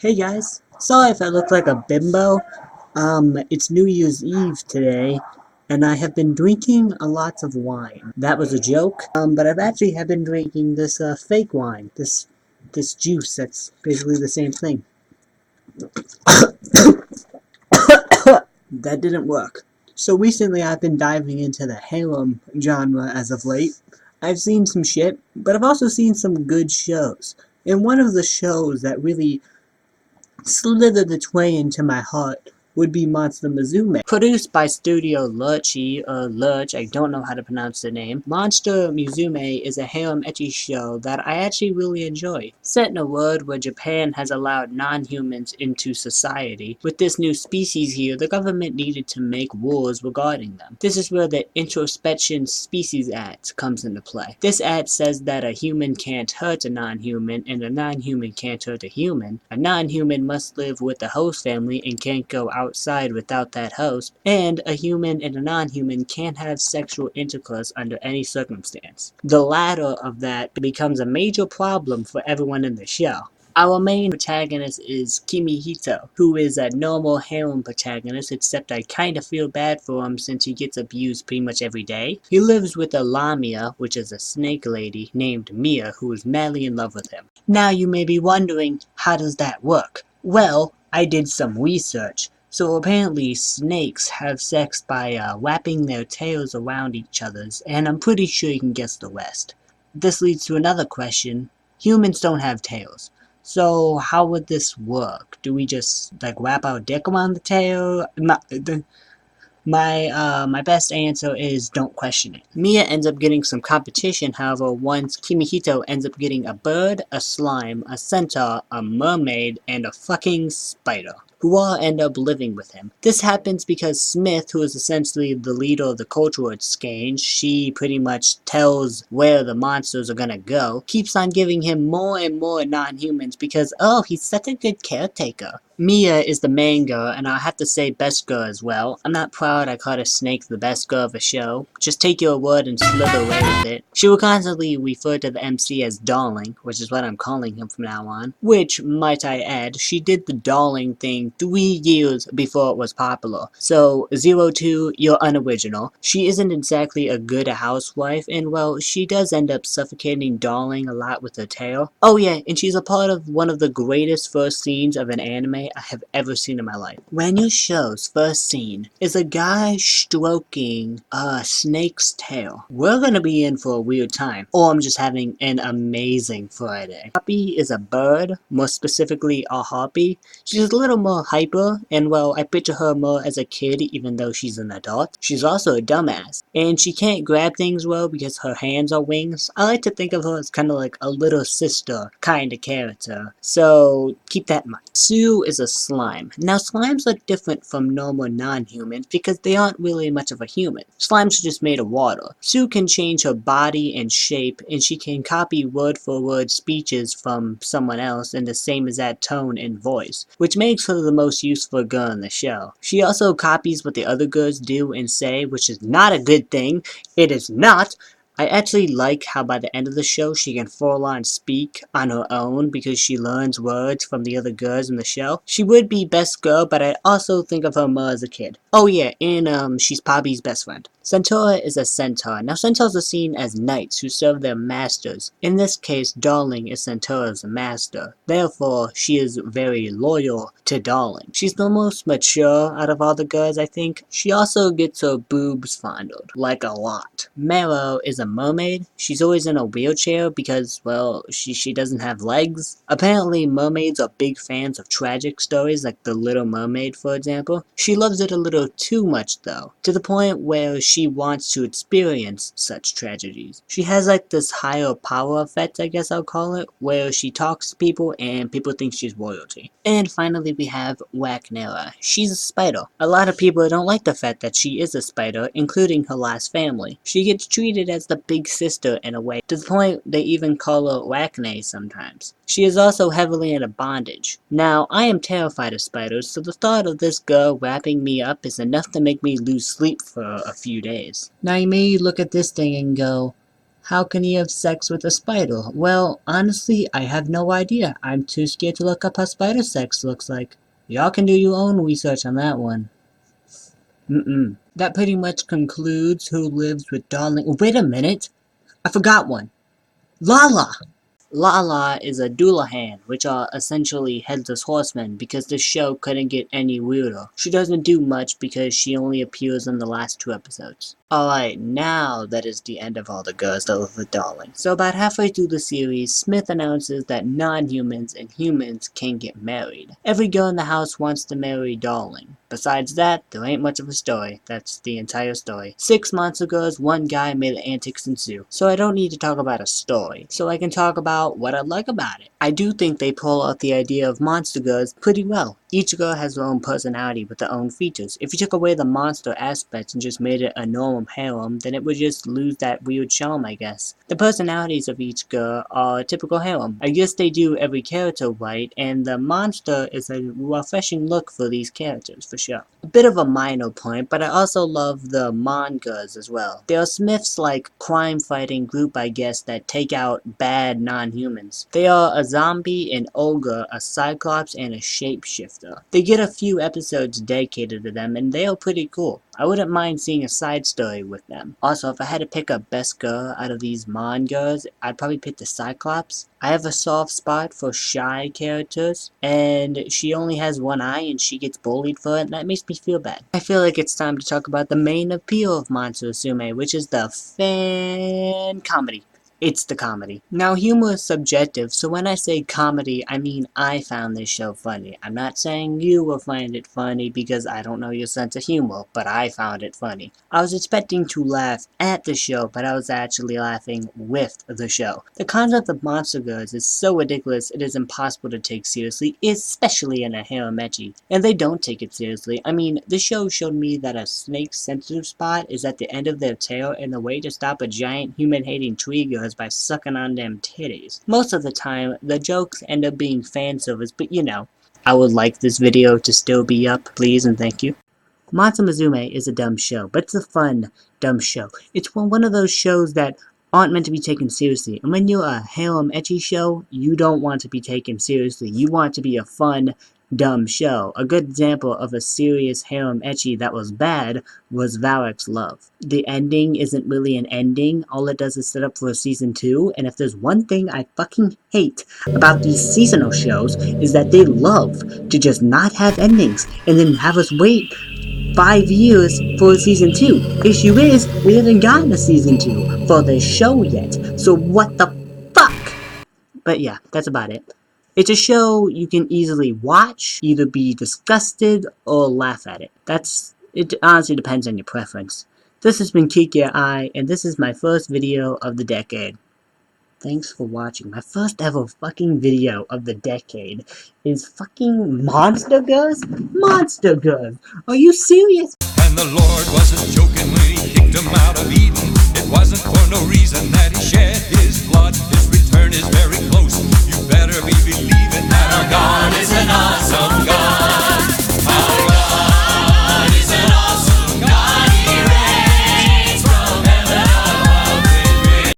Hey guys, sorry if I look like a bimbo. It's New Year's Eve today, and I have been drinking a lot of wine. That was a joke. But I've actually have been drinking this fake wine, this juice that's basically the same thing. That didn't work. So recently I've been diving into the harem genre as of late. I've seen some shit, but I've also seen some good shows. And one of the shows that really slithered its way into my heart would be Monster Musume. Produced by Studio Lerche, Lerche, I don't know how to pronounce the name. Monster Musume is a harem ecchi show that I actually really enjoy. Set in a world where Japan has allowed non-humans into society, with this new species here, the government needed to make rules regarding them. This is where the Introspection Species Act comes into play. This act says that a human can't hurt a non-human, and a non-human can't hurt a human. A non-human must live with the host family and can't go outside without that host, and a human and a non-human can't have sexual intercourse under any circumstance. The latter of that becomes a major problem for everyone in the show. Our main protagonist is Kimihito, who is a normal harem protagonist, except I kinda feel bad for him since he gets abused pretty much every day. He lives with a Lamia, which is a snake lady, named Mia, who is madly in love with him. Now you may be wondering, how does that work? Well, I did some research. So apparently snakes have sex by wrapping their tails around each other's, and I'm pretty sure you can guess the rest. This leads to another question. Humans don't have tails. So how would this work? Do we just like wrap our dick around the tail? My best answer is don't question it. Mia ends up getting some competition, however, once Kimihito ends up getting a bird, a slime, a centaur, a mermaid, and a fucking spider, who all end up living with him. This happens because Smith, who is essentially the leader of the cultural exchange, she pretty much tells where the monsters are gonna go, keeps on giving him more and more non-humans because, oh, he's such a good caretaker. Mia is the main girl, and I have to say best girl as well. I'm not proud I called a snake the best girl of a show. Just take your word and slither away with it. She will constantly refer to the MC as Darling, which is what I'm calling him from now on. Which, might I add, she did the Darling thing 3 years before it was popular. So, 02, you're unoriginal. She isn't exactly a good housewife, and well, she does end up suffocating Darling a lot with her tail. Oh yeah, and she's a part of one of the greatest first scenes of an anime I have ever seen in my life. When your show's first scene is a guy stroking a snake's tail, we're gonna be in for a weird time. Or I'm just having an amazing Friday. Harpy is a bird, more specifically a harpy. She's a little more hyper, and well, I picture her more as a kid even though she's an adult. She's also a dumbass, and she can't grab things well because her hands are wings. I like to think of her as kind of like a little sister kind of character, so keep that in mind. Sue is a slime. Now slimes are different from normal non-humans because they aren't really much of a human. Slimes are just made of water. Sue can change her body and shape, and she can copy word for word speeches from someone else in the same exact tone and voice, which makes her the most useful girl in the show. She also copies what the other girls do and say, which is not a good thing. It is not. I actually like how by the end of the show she can full on speak on her own because she learns words from the other girls in the show. She would be best girl, but I also think of her more as a kid. Oh yeah, and she's Poppy's best friend. Centaur is a centaur. Now centaurs are seen as knights who serve their masters. In this case, Darling is Centaur's master. Therefore, she is very loyal to Darling. She's the most mature out of all the girls, I think. She also gets her boobs fondled, like a lot. Mero is a mermaid. She's always in a wheelchair because, well, she doesn't have legs. Apparently, mermaids are big fans of tragic stories like The Little Mermaid, for example. She loves it a little too much, though, to the point where she wants to experience such tragedies. She has like this higher power effect, I guess I'll call it, where she talks to people and people think she's royalty. And finally we have Wagner. She's a spider. A lot of people don't like the fact that she is a spider, including her last family. She gets treated as the big sister in a way, to the point they even call her Wagner sometimes. She is also heavily into bondage. Now, I am terrified of spiders, so the thought of this girl wrapping me up is enough to make me lose sleep for a few days. Now you may look at this thing and go, How can he have sex with a spider? Well, honestly, I have no idea. I'm too scared to look up how spider sex looks like. Y'all can do your own research on that one. That pretty much concludes Who Lives with Darling. Wait a minute! I forgot one. Lala! Lala is a Doulahan, which are essentially headless horsemen because the show couldn't get any weirder. She doesn't do much because she only appears in the last 2 episodes. Alright, now that is the end of all the girls that live with Darling. So about halfway through the series, Smith announces that non-humans and humans can get married. Every girl in the house wants to marry Darling. Besides that, there ain't much of a story. That's the entire story. 6 months ago, one guy made the antics ensue. So I don't need to talk about a story. So I can talk about what I like about it. I do think they pull out the idea of monster girls pretty well. Each girl has their own personality with their own features. If you took away the monster aspect and just made it a normal harem, then it would just lose that weird charm, I guess. The personalities of each girl are a typical harem. I guess they do every character right, and the monster is a refreshing look for these characters, for sure. A bit of a minor point, but I also love the mangas as well. They are Smith's like crime-fighting group, I guess, that take out bad non-humans. They are a zombie, an ogre, a cyclops, and a shapeshifter. They get a few episodes dedicated to them, and they are pretty cool. I wouldn't mind seeing a side story with them. Also, if I had to pick a best girl out of these mangas, I'd probably pick the Cyclops. I have a soft spot for shy characters, and she only has one eye and she gets bullied for it, and that makes me feel bad. I feel like it's time to talk about the main appeal of Musume, which is the fan comedy. It's the comedy. Now, humor is subjective, so when I say comedy, I mean I found this show funny. I'm not saying you will find it funny because I don't know your sense of humor, but I found it funny. I was expecting to laugh at the show, but I was actually laughing with the show. The concept of monster girls is so ridiculous it is impossible to take seriously, especially in a harem ecchi. And they don't take it seriously. I mean, the show showed me that a snake's sensitive spot is at the end of their tail, and the way to stop a giant human-hating tree girl is by sucking on them titties. Most of the time, the jokes end up being fan service, but you know. I would like this video to still be up, please and thank you. Musume is a dumb show, but it's a fun, dumb show. It's one of those shows that aren't meant to be taken seriously. And when you're a harem ecchi show, you don't want to be taken seriously. You want to be a fun, dumb show. A good example of a serious harem ecchi that was bad was Valak's Love. The ending isn't really an ending. All it does is set up for a season 2, and if there's one thing I fucking hate about these seasonal shows is that they love to just not have endings and then have us wait 5 years for a season 2. Issue is, we haven't gotten a season 2 for the show yet, so what the fuck? But yeah, that's about it. It's a show you can easily watch, either be disgusted or laugh at it. It honestly depends on your preference. This has been Kiki I, and this is my first video of the decade. Thanks for watching. My first ever fucking video of the decade is fucking Monster Girls? Monster Girls! Are you serious? And the Lord wasn't joking when he kicked him out of Eden. It wasn't for no reason that he shed his blood. His return is very close.